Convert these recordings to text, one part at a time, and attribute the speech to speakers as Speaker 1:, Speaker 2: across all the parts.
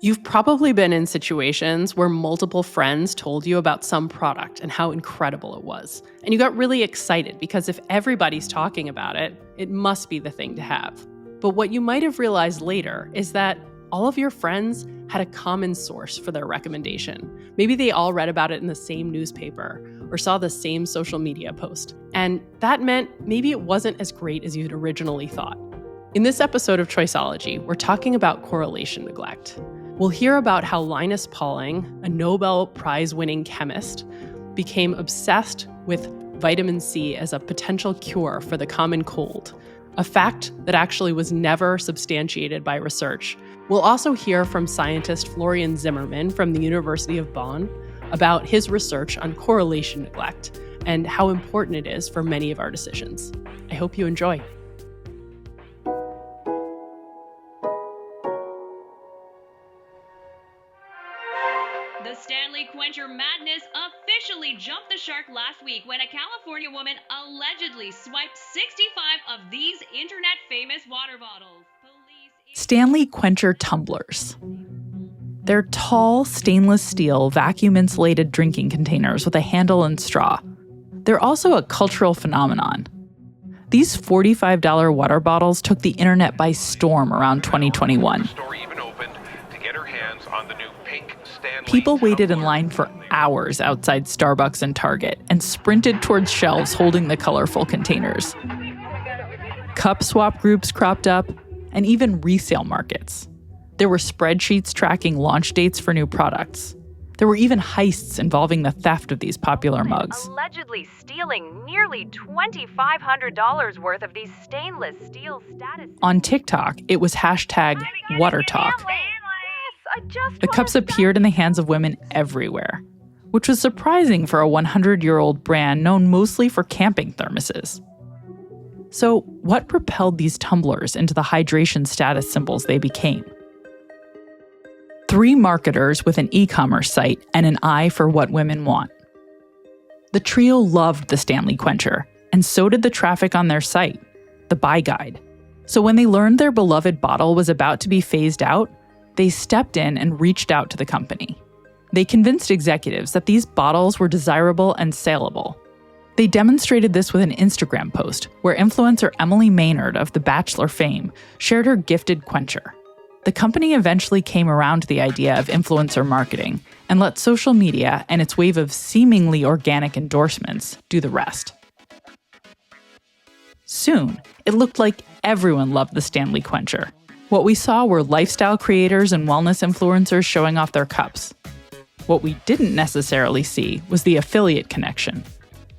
Speaker 1: You've probably been in situations where multiple friends told you about some product and how incredible it was. And you got really excited because if everybody's talking about it, it must be the thing to have. But what you might have realized later is that all of your friends had a common source for their recommendation. Maybe they all read about it in the same newspaper or saw the same social media post. And that meant maybe it wasn't as great as you'd originally thought. In this episode of Choiceology, we're talking about correlation neglect. We'll hear about how Linus Pauling, a Nobel Prize-winning chemist, became obsessed with vitamin C as a potential cure for the common cold, a fact that actually was never substantiated by research. We'll also hear from scientist Florian Zimmermann from the University of Bonn about his research on correlation neglect and how important it is for many of our decisions. I hope you enjoy.
Speaker 2: The Stanley Quencher madness officially jumped the shark last week when a California woman allegedly swiped 65 of these internet-famous water bottles.
Speaker 3: Stanley Quencher tumblers. They're tall, stainless steel, vacuum-insulated drinking containers with a handle and straw. They're also a cultural phenomenon. These $45 water bottles took the internet by storm around 2021. People waited in line for hours outside Starbucks and Target and sprinted towards shelves holding the colorful containers. Cup swap groups cropped up, and even resale markets. There were spreadsheets tracking launch dates for new products. There were even heists involving the theft of these popular mugs.
Speaker 4: Allegedly stealing nearly $2,500 worth of these stainless steel status.
Speaker 3: On TikTok, it was hashtag #WaterTalk. The cups appeared in the hands of women everywhere, which was surprising for a 100-year-old brand known mostly for camping thermoses. So, what propelled these tumblers into the hydration status symbols they became? 3 marketers with an e-commerce site and an eye for what women want. The trio loved the Stanley Quencher, and so did the traffic on their site, the Buy Guide. So when they learned their beloved bottle was about to be phased out, they stepped in and reached out to the company. They convinced executives that these bottles were desirable and saleable. They demonstrated this with an Instagram post where influencer Emily Maynard of The Bachelor fame shared her gifted quencher. The company eventually came around to the idea of influencer marketing and let social media and its wave of seemingly organic endorsements do the rest. Soon, it looked like everyone loved the Stanley Quencher. What we saw were lifestyle creators and wellness influencers showing off their cups. What we didn't necessarily see was the affiliate connection.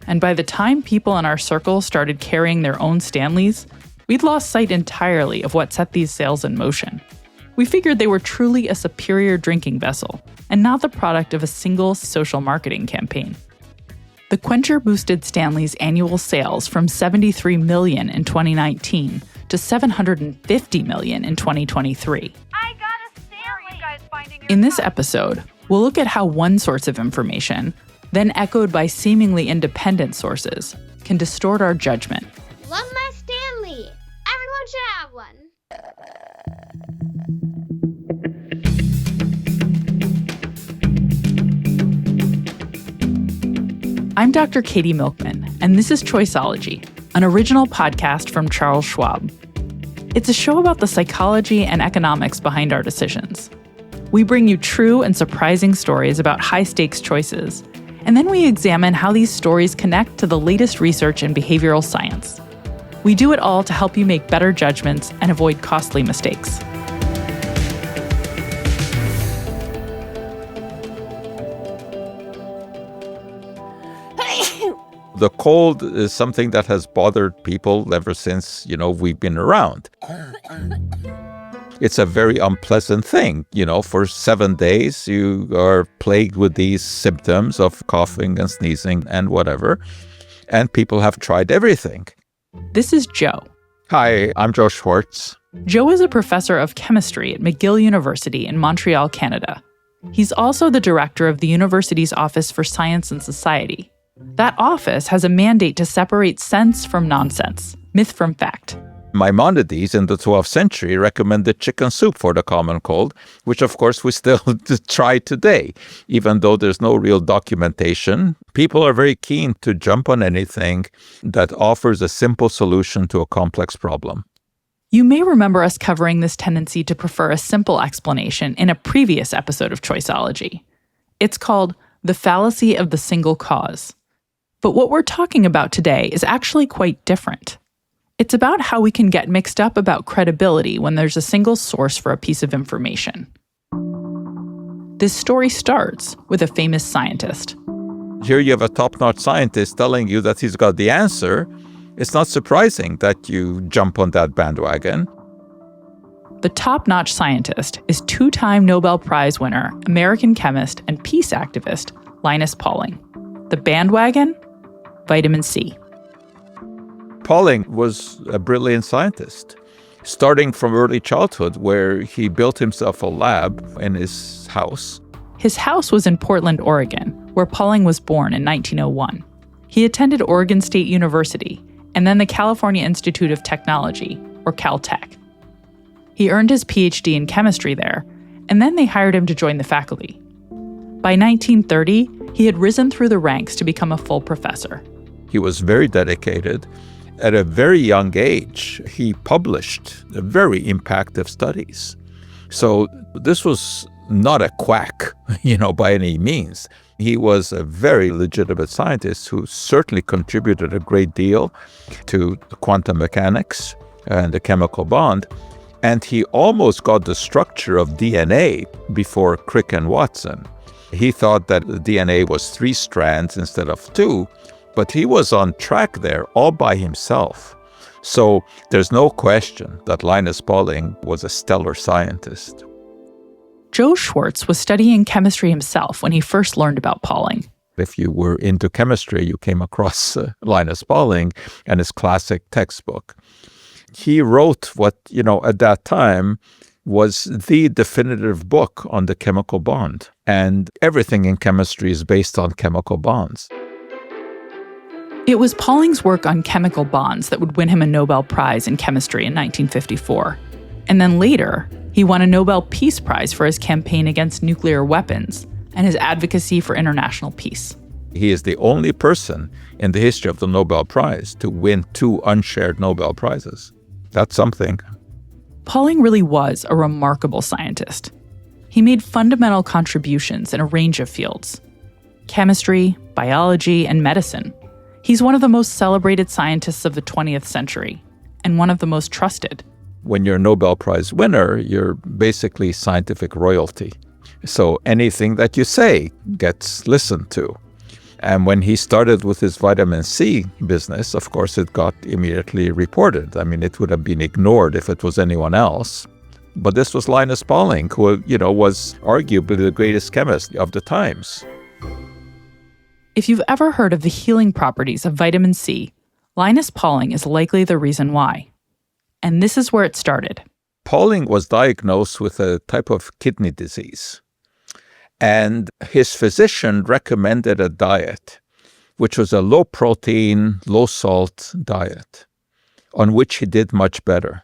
Speaker 3: And by the time people in our circle started carrying their own Stanleys, we'd lost sight entirely of what set these sales in motion. We figured they were truly a superior drinking vessel, and not the product of a single social marketing campaign. The Quencher boosted Stanley's annual sales from $73 million in 2019 to $750 million in 2023.
Speaker 4: I got a Stanley.
Speaker 3: In this episode, we'll look at how one source of information, then echoed by seemingly independent sources, can distort our judgment.
Speaker 5: Love my Stanley. Everyone should have one.
Speaker 3: I'm Dr. Katie Milkman, and this is Choiceology, an original podcast from Charles Schwab. It's a show about the psychology and economics behind our decisions. We bring you true and surprising stories about high-stakes choices, and then we examine how these stories connect to the latest research in behavioral science. We do it all to help you make better judgments and avoid costly mistakes.
Speaker 6: The cold is something that has bothered people ever since, we've been around. It's a very unpleasant thing. For 7 days, you are plagued with these symptoms of coughing and sneezing and whatever. And people have tried everything.
Speaker 3: This is Joe.
Speaker 6: Hi, I'm Joe Schwartz.
Speaker 3: Joe is a professor of chemistry at McGill University in Montreal, Canada. He's also the director of the university's Office for Science and Society. That office has a mandate to separate sense from nonsense, myth from fact.
Speaker 6: Maimonides in the 12th century recommended chicken soup for the common cold, which of course we still try today. Even though there's no real documentation, people are very keen to jump on anything that offers a simple solution to a complex problem.
Speaker 3: You may remember us covering this tendency to prefer a simple explanation in a previous episode of Choiceology. It's called the fallacy of the single cause. But what we're talking about today is actually quite different. It's about how we can get mixed up about credibility when there's a single source for a piece of information. This story starts with a famous scientist.
Speaker 6: Here you have a top-notch scientist telling you that he's got the answer. It's not surprising that you jump on that bandwagon.
Speaker 3: The top-notch scientist is two-time Nobel Prize winner, American chemist, and peace activist Linus Pauling. The bandwagon? Vitamin C.
Speaker 6: Pauling was a brilliant scientist, starting from early childhood, where he built himself a lab in his house.
Speaker 3: His house was in Portland, Oregon, where Pauling was born in 1901. He attended Oregon State University and then the California Institute of Technology, or Caltech. He earned his PhD in chemistry there, and then they hired him to join the faculty. By 1930, he had risen through the ranks to become a full professor.
Speaker 6: He was very dedicated. At a very young age, he published very impactful studies. So this was not a quack, by any means. He was a very legitimate scientist who certainly contributed a great deal to quantum mechanics and the chemical bond. And he almost got the structure of DNA before Crick and Watson. He thought that the DNA was 3 strands instead of 2, but he was on track there all by himself. So there's no question that Linus Pauling was a stellar scientist.
Speaker 3: Joe Schwartz was studying chemistry himself when he first learned about Pauling.
Speaker 6: If you were into chemistry, you came across Linus Pauling and his classic textbook. He wrote what, at that time was the definitive book on the chemical bond. And everything in chemistry is based on chemical bonds.
Speaker 3: It was Pauling's work on chemical bonds that would win him a Nobel Prize in chemistry in 1954. And then later, he won a Nobel Peace Prize for his campaign against nuclear weapons and his advocacy for international peace.
Speaker 6: He is the only person in the history of the Nobel Prize to win 2 unshared Nobel Prizes. That's something.
Speaker 3: Pauling really was a remarkable scientist. He made fundamental contributions in a range of fields: chemistry, biology, and medicine. He's one of the most celebrated scientists of the 20th century, and one of the most trusted.
Speaker 6: When you're a Nobel Prize winner, you're basically scientific royalty. So anything that you say gets listened to. And when he started with his vitamin C business, of course, it got immediately reported. I mean, it would have been ignored if it was anyone else. But this was Linus Pauling, who, was arguably the greatest chemist of the times.
Speaker 3: If you've ever heard of the healing properties of vitamin C, Linus Pauling is likely the reason why. And this is where it started.
Speaker 6: Pauling was diagnosed with a type of kidney disease. And his physician recommended a diet, which was a low-protein, low-salt diet, on which he did much better.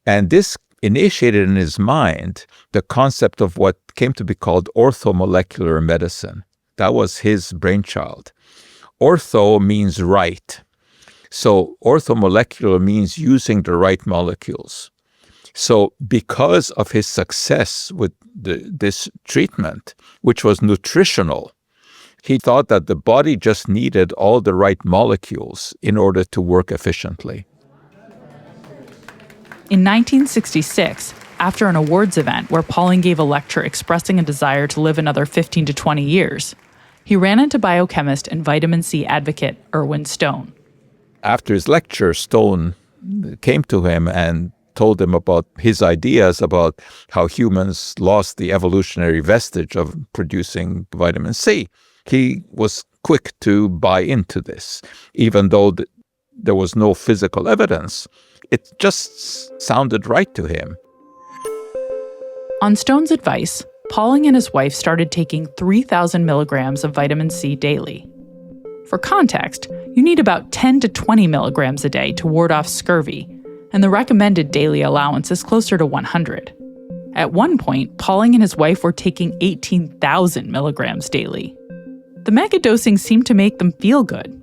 Speaker 6: And this initiated in his mind the concept of what came to be called orthomolecular medicine. That was his brainchild. Ortho means right. So orthomolecular means using the right molecules. So because of his success with this treatment, which was nutritional, he thought that the body just needed all the right molecules in order to work efficiently.
Speaker 3: In 1966, after an awards event where Pauling gave a lecture expressing a desire to live another 15 to 20 years, he ran into biochemist and vitamin C advocate Erwin Stone.
Speaker 6: After his lecture, Stone came to him and told him about his ideas about how humans lost the evolutionary vestige of producing vitamin C. He was quick to buy into this, even though there was no physical evidence. It just sounded right to him.
Speaker 3: On Stone's advice, Pauling and his wife started taking 3,000 milligrams of vitamin C daily. For context, you need about 10 to 20 milligrams a day to ward off scurvy, and the recommended daily allowance is closer to 100. At one point, Pauling and his wife were taking 18,000 milligrams daily. The megadosing seemed to make them feel good.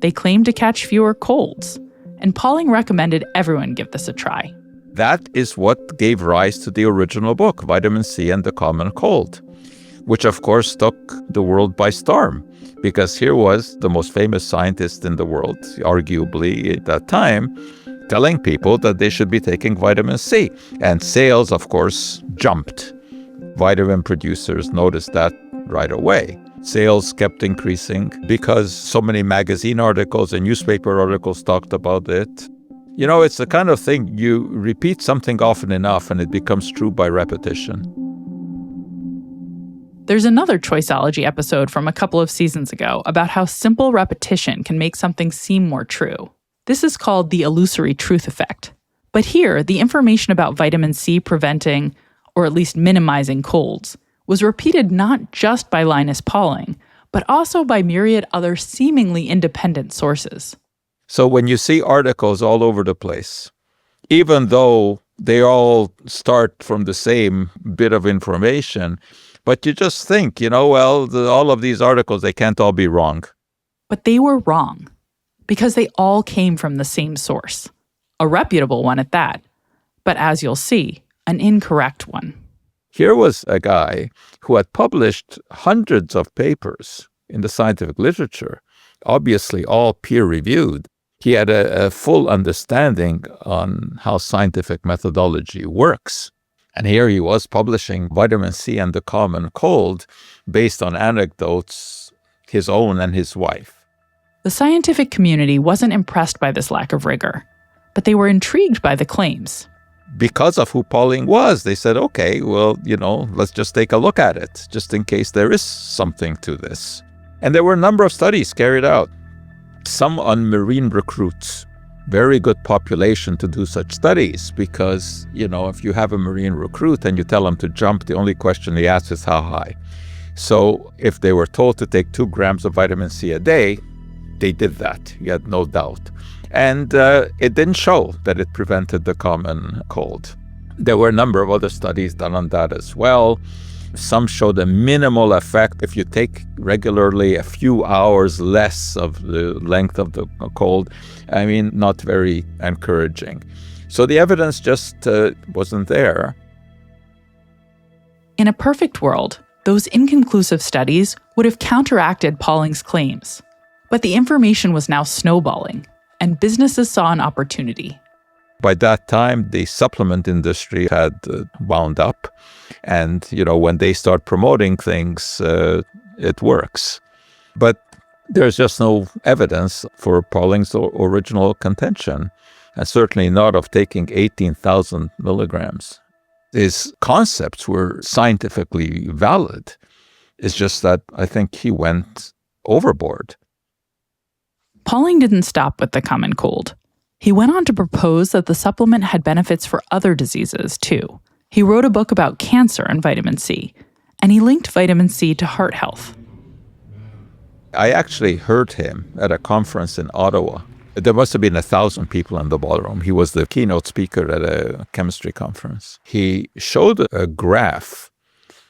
Speaker 3: They claimed to catch fewer colds, and Pauling recommended everyone give this a try.
Speaker 6: That is what gave rise to the original book, Vitamin C and the Common Cold, which of course took the world by storm, because here was the most famous scientist in the world, arguably at that time, telling people that they should be taking vitamin C. And sales, of course, jumped. Vitamin producers noticed that right away. Sales kept increasing because so many magazine articles and newspaper articles talked about it. You know, it's the kind of thing you repeat something often enough and it becomes true by repetition.
Speaker 3: There's another Choiceology episode from a couple of seasons ago about how simple repetition can make something seem more true. This is called the illusory truth effect. But here, the information about vitamin C preventing, or at least minimizing colds, was repeated not just by Linus Pauling, but also by myriad other seemingly independent sources.
Speaker 6: So when you see articles all over the place, even though they all start from the same bit of information, but you just think, all of these articles, they can't all be wrong.
Speaker 3: But they were wrong, because they all came from the same source, a reputable one at that, but as you'll see, an incorrect one.
Speaker 6: Here was a guy who had published hundreds of papers in the scientific literature, obviously all peer-reviewed. He had a full understanding on how scientific methodology works. And here he was publishing Vitamin C and the Common Cold based on anecdotes, his own and his wife.
Speaker 3: The scientific community wasn't impressed by this lack of rigor, but they were intrigued by the claims.
Speaker 6: Because of who Pauling was, they said, okay, well, let's just take a look at it, just in case there is something to this. And there were a number of studies carried out, some on marine recruits. Very good population to do such studies because, if you have a marine recruit and you tell him to jump, the only question he asks is how high. So if they were told to take 2 grams of vitamin C a day, they did that. You had no doubt. And it didn't show that it prevented the common cold. There were a number of other studies done on that as well. Some showed a minimal effect if you take regularly a few hours less of the length of the cold. Not very encouraging. So the evidence just wasn't there.
Speaker 3: In a perfect world, those inconclusive studies would have counteracted Pauling's claims. But the information was now snowballing, and businesses saw an opportunity.
Speaker 6: By that time, the supplement industry had wound up. And, when they start promoting things, it works. But there's just no evidence for Pauling's original contention, and certainly not of taking 18,000 milligrams. His concepts were scientifically valid. It's just that I think he went overboard.
Speaker 3: Pauling didn't stop with the common cold. He went on to propose that the supplement had benefits for other diseases, too. He wrote a book about cancer and vitamin C, and he linked vitamin C to heart health.
Speaker 6: I actually heard him at a conference in Ottawa. There must have been 1,000 people in the ballroom. He was the keynote speaker at a chemistry conference. He showed a graph.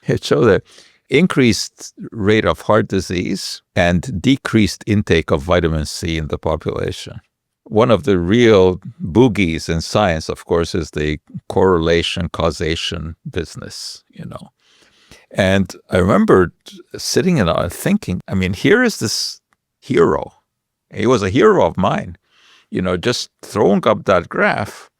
Speaker 6: It showed an increased rate of heart disease and decreased intake of vitamin C in the population. One of the real boogies in science, of course, is the correlation causation business, And I remember sitting and thinking, here is this hero. He was a hero of mine, just throwing up that graph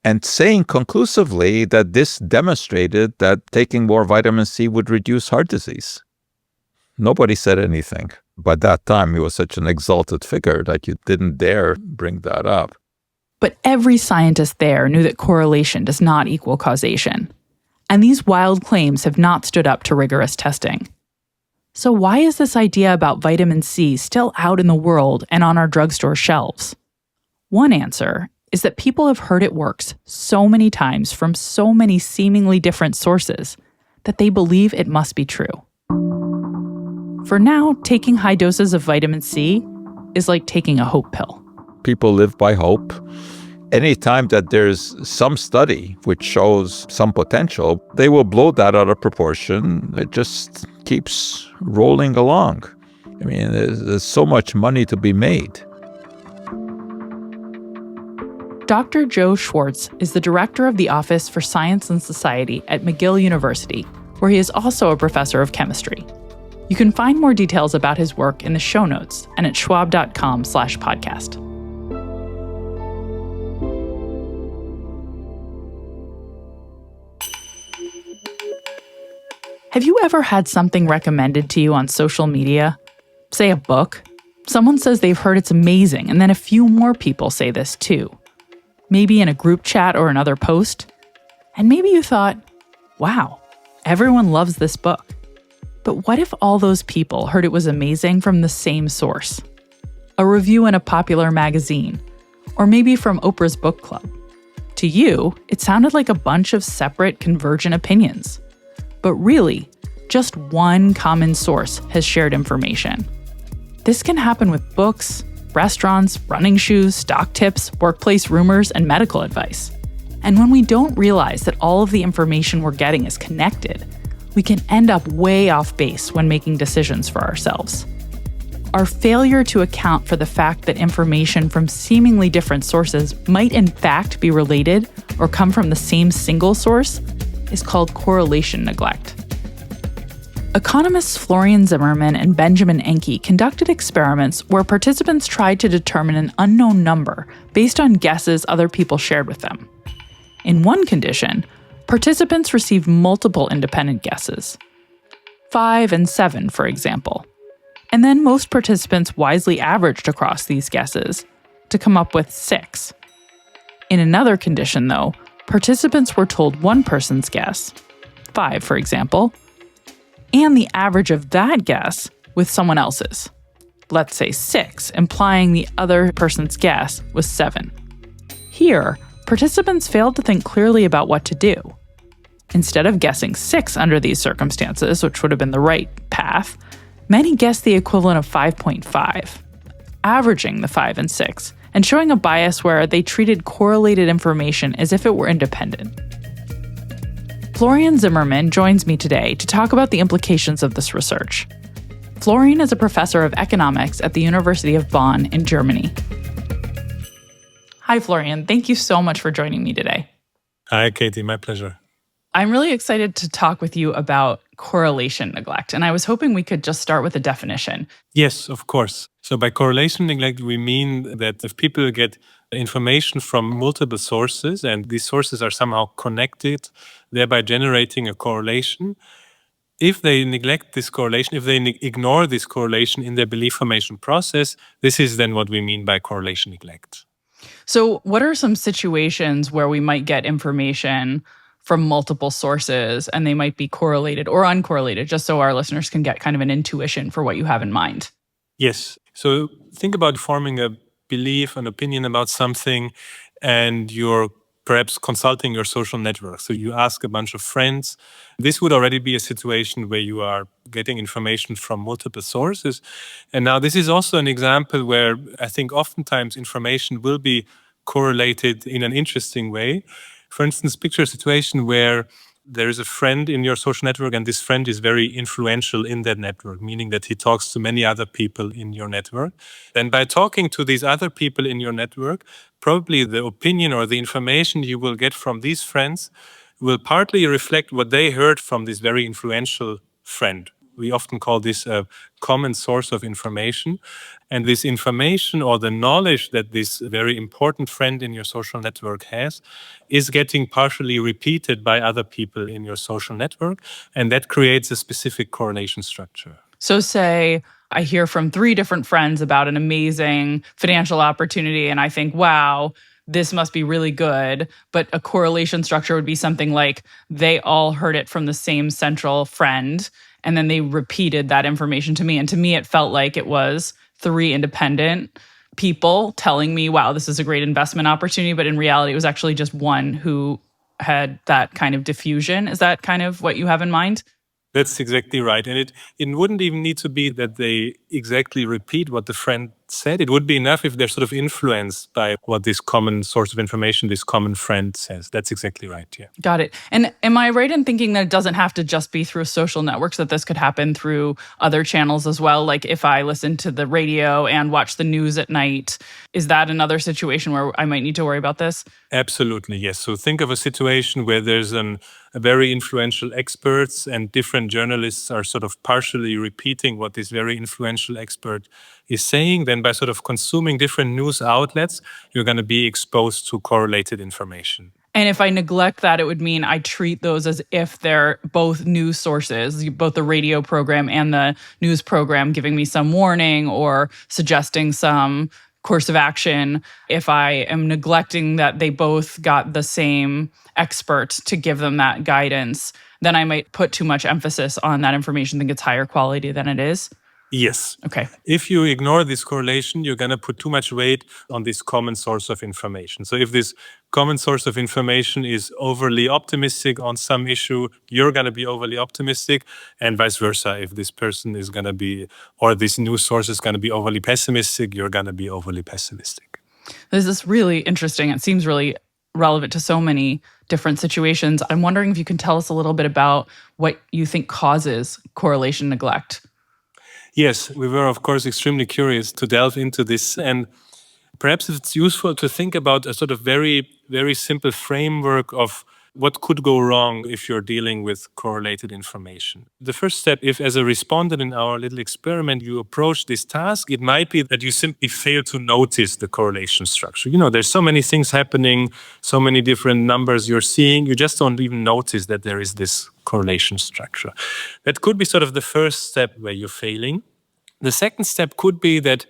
Speaker 6: and saying conclusively that this demonstrated that taking more vitamin C would reduce heart disease. Nobody said anything. By that time, he was such an exalted figure that you didn't dare bring that up.
Speaker 3: But every scientist there knew that correlation does not equal causation. And these wild claims have not stood up to rigorous testing. So why is this idea about vitamin C still out in the world and on our drugstore shelves? One answer is that people have heard it works so many times from so many seemingly different sources that they believe it must be true. For now, taking high doses of vitamin C is like taking a hope pill.
Speaker 6: People live by hope. Anytime that there's some study which shows some potential, they will blow that out of proportion. It just keeps rolling along. I mean, there's so much money to be made.
Speaker 3: Dr. Joe Schwartz is the director of the Office for Science and Society at McGill University, where he is also a professor of chemistry. You can find more details about his work in the show notes and at schwab.com/podcast. Have you ever had something recommended to you on social media? Say a book. Someone says they've heard it's amazing, and then a few more people say this too. Maybe in a group chat or another post. And maybe you thought, wow, everyone loves this book. But what if all those people heard it was amazing from the same source? A review in a popular magazine, or maybe from Oprah's book club. To you, it sounded like a bunch of separate, convergent opinions. But really, just one common source has shared information. This can happen with books, restaurants, running shoes, stock tips, workplace rumors, and medical advice. And when we don't realize that all of the information we're getting is connected, we can end up way off base when making decisions for ourselves. Our failure to account for the fact that information from seemingly different sources might in fact be related or come from the same single source is called correlation neglect. Economists Florian Zimmerman and Benjamin Enke conducted experiments where participants tried to determine an unknown number based on guesses other people shared with them. In one condition, participants received multiple independent guesses, 5 and 7, for example. And then most participants wisely averaged across these guesses to come up with 6. In another condition, though, participants were told one person's guess, 5 for example, and the average of that guess with someone else's, let's say 6, implying the other person's guess was 7. Here, participants failed to think clearly about what to do. Instead of guessing 6 under these circumstances, which would have been the right path, many guessed the equivalent of 5.5, averaging the 5 and 6, and showing a bias where they treated correlated information as if it were independent. Florian Zimmerman joins me today to talk about the implications of this research. Florian is a professor of economics at the University of Bonn in Germany. Hi, Florian. Thank you so much for joining me today.
Speaker 7: Hi, Katie. My pleasure.
Speaker 3: I'm really excited to talk with you about correlation neglect, and I was hoping we could just start with a definition.
Speaker 7: Yes, of course. So by correlation neglect, we mean that if people get information from multiple sources and these sources are somehow connected, thereby generating a correlation, if they neglect this correlation, if they ignore this correlation in their belief formation process, this is then what we mean by correlation neglect.
Speaker 3: So what are some situations where we might get information from multiple sources and they might be correlated or uncorrelated, just so our listeners can get kind of an intuition for what you have in mind?
Speaker 7: Yes. So think about forming a belief, an opinion about something, and you're perhaps consulting your social network. So you ask a bunch of friends. This would already be a situation where you are getting information from multiple sources. And now this is also an example where I think oftentimes information will be correlated in an interesting way. For instance, picture a situation where there is a friend in your social network and this friend is very influential in that network, meaning that he talks to many other people in your network. And by talking to these other people in your network, probably the opinion or the information you will get from these friends will partly reflect what they heard from this very influential friend. We often call this a common source of information. And this information or the knowledge that this very important friend in your social network has is getting partially repeated by other people in your social network. And that creates a specific correlation structure.
Speaker 3: So say I hear from 3 different friends about an amazing financial opportunity and I think, wow, this must be really good. But a correlation structure would be something like they all heard it from the same central friend. And then they repeated that information to me. And to me, it felt like it was 3 independent people telling me, wow, this is a great investment opportunity. But in reality, it was actually just one who had that kind of diffusion. Is that kind of what you have in mind?
Speaker 7: That's exactly right. And it wouldn't even need to be that they exactly repeat what the friend said. It would be enough if they're sort of influenced by what this common source of information, this common friend says. That's exactly right, yeah.
Speaker 3: Got it. And am I right in thinking that it doesn't have to just be through social networks, that this could happen through other channels as well? Like if I listen to the radio and watch the news at night, is that another situation where I might need to worry about this?
Speaker 7: Absolutely, yes. So think of a situation where there's a very influential experts and different journalists are sort of partially repeating what this very influential expert is saying. Then by sort of consuming different news outlets, you're going to be exposed to correlated information.
Speaker 3: And if I neglect that, it would mean I treat those as if they're both news sources, both the radio program and the news program giving me some warning or suggesting some course of action. If I am neglecting that they both got the same expert to give them that guidance, then I might put too much emphasis on that information, think it's higher quality than it is.
Speaker 7: Yes.
Speaker 3: Okay.
Speaker 7: If you ignore this correlation, you're going to put too much weight on this common source of information. So if this common source of information is overly optimistic on some issue, you're going to be overly optimistic, and vice versa. If this person is going to be, or this news source is going to be overly pessimistic, you're going to be overly pessimistic.
Speaker 3: This is really interesting. It seems really relevant to so many different situations. I'm wondering if you can tell us a little bit about what you think causes correlation neglect.
Speaker 7: Yes, we were, of course, extremely curious to delve into this. And perhaps it's useful to think about a sort of very, very simple framework of what could go wrong if you're dealing with correlated information. The first step, if as a respondent in our little experiment, you approach this task, it might be that you simply fail to notice the correlation structure. You know, there's so many things happening, so many different numbers you're seeing, you just don't even notice that there is this correlation structure. That could be sort of the first step where you're failing. The second step could be that,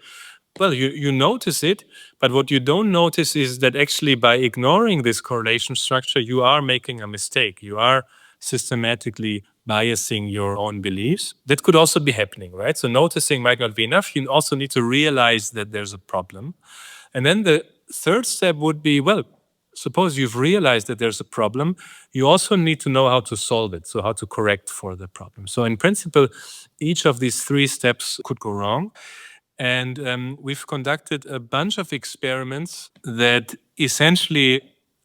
Speaker 7: well, you notice it, but what you don't notice is that actually by ignoring this correlation structure, you are making a mistake. You are systematically biasing your own beliefs. That could also be happening, right? So noticing might not be enough. You also need to realize that there's a problem. And then the third step would be, well, suppose you've realized that there's a problem, you also need to know how to solve it, so how to correct for the problem. So in principle, each of these three steps could go wrong. And we've conducted a bunch of experiments that essentially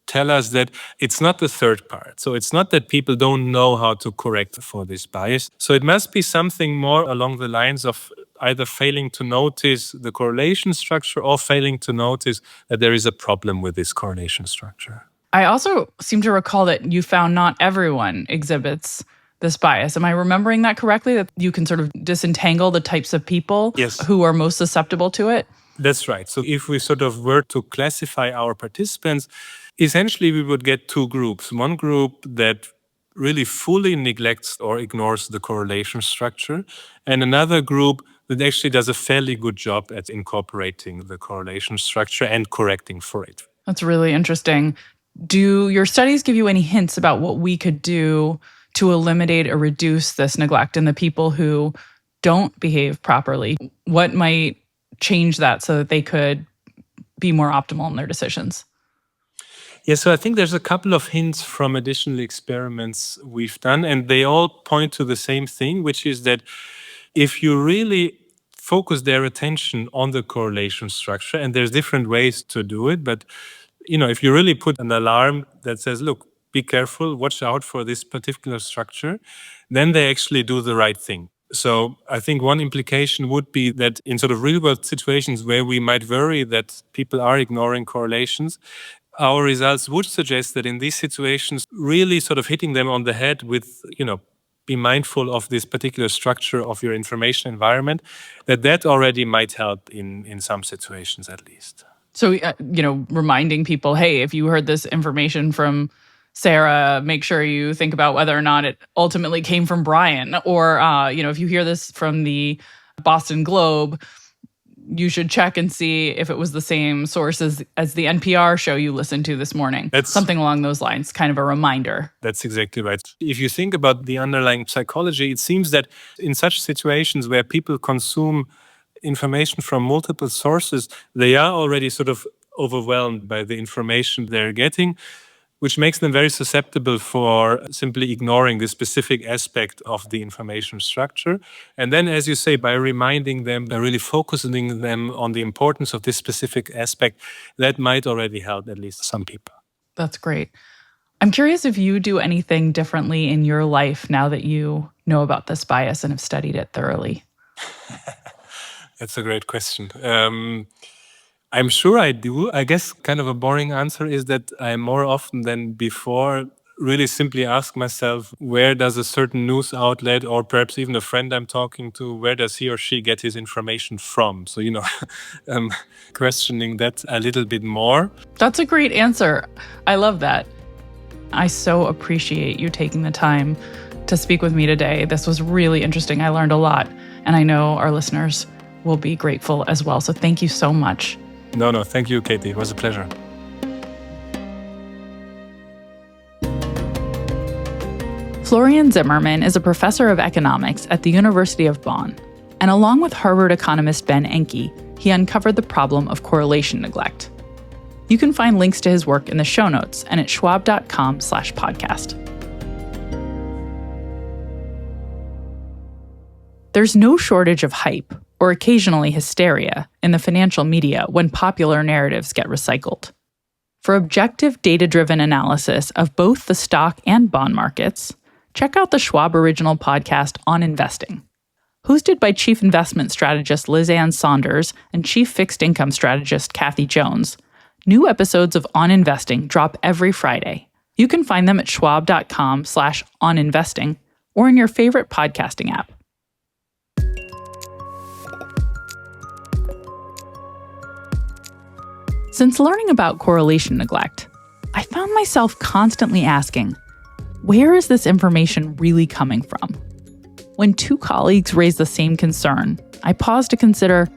Speaker 7: tell us that it's not the third part. So it's not that people don't know how to correct for this bias. So it must be something more along the lines of either failing to notice the correlation structure or failing to notice that there is a problem with this correlation structure.
Speaker 3: I also seem to recall that you found not everyone exhibits this bias. Am I remembering that correctly? That you can sort of disentangle the types of people who are most susceptible to it?
Speaker 7: That's right. So if we sort of were to classify our participants, essentially we would get two groups. One group that really fully neglects or ignores the correlation structure, and another group that actually does a fairly good job at incorporating the correlation structure and correcting for it.
Speaker 3: That's really interesting. Do your studies give you any hints about what we could do to eliminate or reduce this neglect in the people who don't behave properly? What might change that so that they could be more optimal in their decisions?
Speaker 7: Yeah, so I think there's a couple of hints from additional experiments we've done, and they all point to the same thing, which is that if you really focus their attention on the correlation structure, and there's different ways to do it, but if you really put an alarm that says, look, be careful, watch out for this particular structure, then they actually do the right thing. So I think one implication would be that in sort of real-world situations where we might worry that people are ignoring correlations, our results would suggest that in these situations, really sort of hitting them on the head with, be mindful of this particular structure of your information environment, that already might help in some situations at least.
Speaker 3: So, reminding people, hey, if you heard this information from Sarah, make sure you think about whether or not it ultimately came from Brian. Or, if you hear this from the Boston Globe, you should check and see if it was the same source as the NPR show you listened to this morning. That's something along those lines, kind of a reminder.
Speaker 7: That's exactly right. If you think about the underlying psychology, it seems that in such situations where people consume information from multiple sources, they are already sort of overwhelmed by the information they're getting, which makes them very susceptible for simply ignoring this specific aspect of the information structure. And then, as you say, by reminding them, by really focusing them on the importance of this specific aspect, that might already help at least some people.
Speaker 3: That's great. I'm curious if you do anything differently in your life now that you know about this bias and have studied it thoroughly.
Speaker 7: That's a great question. I'm sure I do. I guess kind of a boring answer is that I more often than before really simply ask myself, where does a certain news outlet or perhaps even a friend I'm talking to, where does he or she get his information from? So, questioning that a little bit more.
Speaker 3: That's a great answer. I love that. I so appreciate you taking the time to speak with me today. This was really interesting. I learned a lot, and I know our listeners will be grateful as well. So thank you so much.
Speaker 7: No, thank you, Katie. It was a pleasure.
Speaker 3: Florian Zimmermann is a professor of economics at the University of Bonn. And along with Harvard economist Ben Enke, he uncovered the problem of correlation neglect. You can find links to his work in the show notes and at schwab.com/podcast. There's no shortage of hype, or occasionally hysteria, in the financial media when popular narratives get recycled. For objective, data-driven analysis of both the stock and bond markets, check out the Schwab original podcast On Investing. Hosted by Chief Investment Strategist Liz Ann Saunders and Chief Fixed Income Strategist Kathy Jones, new episodes of On Investing drop every Friday. You can find them at schwab.com/oninvesting or in your favorite podcasting app. Since learning about correlation neglect, I found myself constantly asking, where is this information really coming from? When two colleagues raised the same concern, I paused to consider,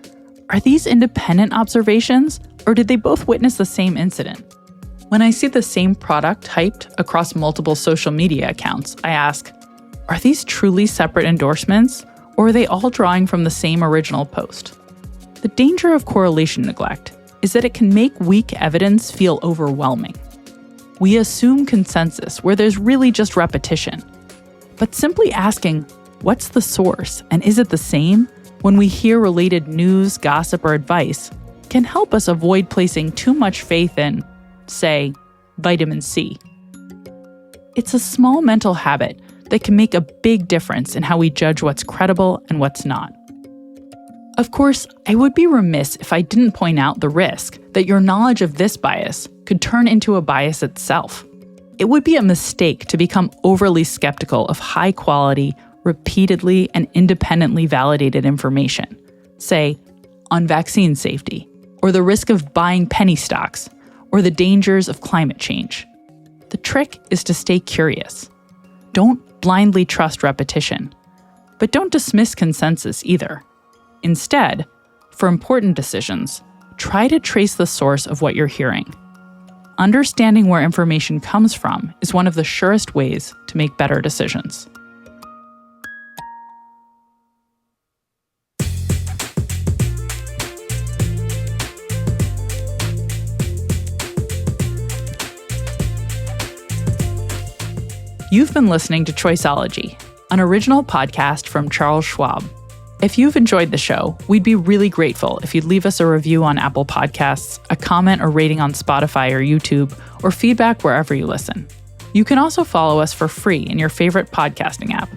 Speaker 3: are these independent observations, or did they both witness the same incident? When I see the same product hyped across multiple social media accounts, I ask, are these truly separate endorsements, or are they all drawing from the same original post? The danger of correlation neglect is that it can make weak evidence feel overwhelming. We assume consensus where there's really just repetition. But simply asking, what's the source and is it the same, when we hear related news, gossip, or advice, can help us avoid placing too much faith in, say, vitamin C. It's a small mental habit that can make a big difference in how we judge what's credible and what's not. Of course, I would be remiss if I didn't point out the risk that your knowledge of this bias could turn into a bias itself. It would be a mistake to become overly skeptical of high-quality, repeatedly and independently validated information, say, on vaccine safety, or the risk of buying penny stocks, or the dangers of climate change. The trick is to stay curious. Don't blindly trust repetition, but don't dismiss consensus either. Instead, for important decisions, try to trace the source of what you're hearing. Understanding where information comes from is one of the surest ways to make better decisions. You've been listening to Choiceology, an original podcast from Charles Schwab. If you've enjoyed the show, we'd be really grateful if you'd leave us a review on Apple Podcasts, a comment or rating on Spotify or YouTube, or feedback wherever you listen. You can also follow us for free in your favorite podcasting app.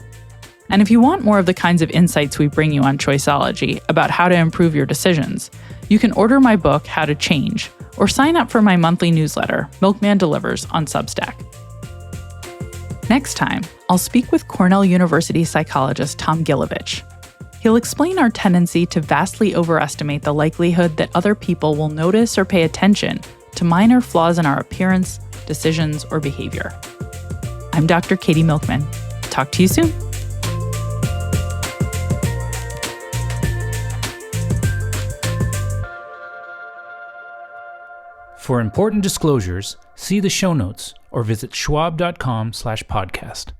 Speaker 3: And if you want more of the kinds of insights we bring you on Choiceology about how to improve your decisions, you can order my book, How to Change, or sign up for my monthly newsletter, Milkman Delivers, on Substack. Next time, I'll speak with Cornell University psychologist Tom Gilovich. He'll explain our tendency to vastly overestimate the likelihood that other people will notice or pay attention to minor flaws in our appearance, decisions, or behavior. I'm Dr. Katie Milkman. Talk to you soon.
Speaker 8: For important disclosures, see the show notes or visit schwab.com/podcast.